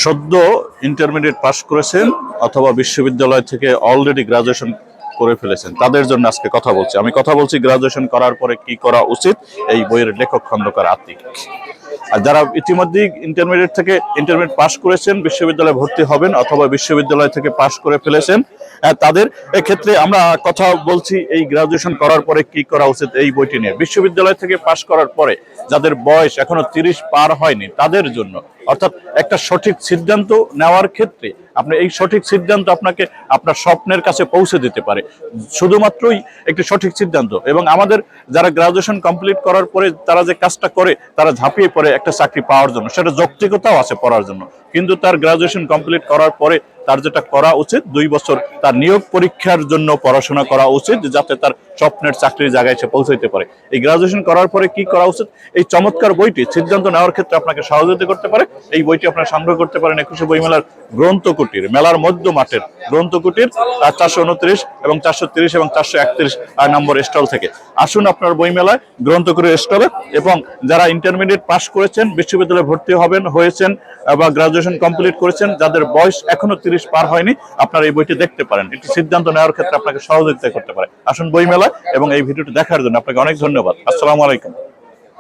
সদ্য ইন্টারমিডিয়েট পাশ করেছেন অথবা বিশ্ববিদ্যালয় থেকে অলরেডি গ্রাজুয়েশন করে ফেলেছেন, তাদের জন্য আজকে কথা বলছি। আমি কথা বলছি গ্রাজুয়েশন করার পরে কি করা উচিত, এই বইয়ের লেখক খন্দকার আতিক। আর যারা ইতিমধ্যে ইন্টারমিডিয়েট পাশ করেছেন, বিশ্ববিদ্যালয়ে ভর্তি হবেন অথবা বিশ্ববিদ্যালয় থেকে পাশ করে ফেলেছেন, তাদের ক্ষেত্রে আমরা কথা বলছি এই গ্রাজুয়েশন করার পরে কি করা উচিত এই বইটি নিয়ে। বিশ্ববিদ্যালয় থেকে পাশ করার পরে যাদের বয়স এখনো 30 পার হয়নি তাদের জন্য, অর্থাৎ একটা সঠিক সিদ্ধান্ত নেওয়ার ক্ষেত্রে আপনি এই সঠিক সিদ্ধান্ত আপনাকে আপনার স্বপ্নের কাছে পৌঁছে দিতে পারে, শুধুমাত্রই একটি সঠিক সিদ্ধান্ত। এবং আমাদের যারা গ্রাজুয়েশন কমপ্লিট করার পরে তারা যে কাজটা করে, তারা ঝাঁপিয়ে পড়ে একটা চাকরি পাওয়ার জন্য, সেটা যৌক্তিকতাও আছে পড়ার জন্য, কিন্তু তার গ্রাজুয়েশন কমপ্লিট করার পরে তার যেটা করা উচিত 2 বছর তার নিয়োগ পরীক্ষার জন্য পড়াশোনা করা উচিত, যাতে তার স্বপ্নের চাকরির জায়গায় সে পৌঁছাইতে পারে। এই গ্রাজুয়েশন করার পরে কি করা উচিত, এই চমৎকার বইটি সিদ্ধান্ত নেওয়ার ক্ষেত্রে আপনাকে সহযোগিতা করতে পারে। এই বইটি আপনারা সংগ্রহ করতে পারেন 21শে বইমেলার গ্রন্থকুটির, মেলার মধ্য মাঠের গ্রন্থকুটির 429 এবং 430 এবং 431 নম্বর স্টল থেকে। আসুন আপনার বইমেলায় গ্রন্থকুটির স্টলে। এবং যারা ইন্টারমিডিয়েট পাস করেছেন, বিশ্ববিদ্যালয়ে ভর্তি হয়েছেন বা গ্রাজুয়েশন কমপ্লিট করেছেন, যাদের বয়স এখনো 30 পার হয়নি, আপনারা এই বইটি দেখতে পারেন। একটি সিদ্ধান্ত নেওয়ার ক্ষেত্রে আপনাকে সহযোগিতা করতে পারে। আসুন বইমেলা এবং এই ভিডিওটি দেখার জন্য আপনাকে অনেক ধন্যবাদ। আসসালামু আলাইকুম।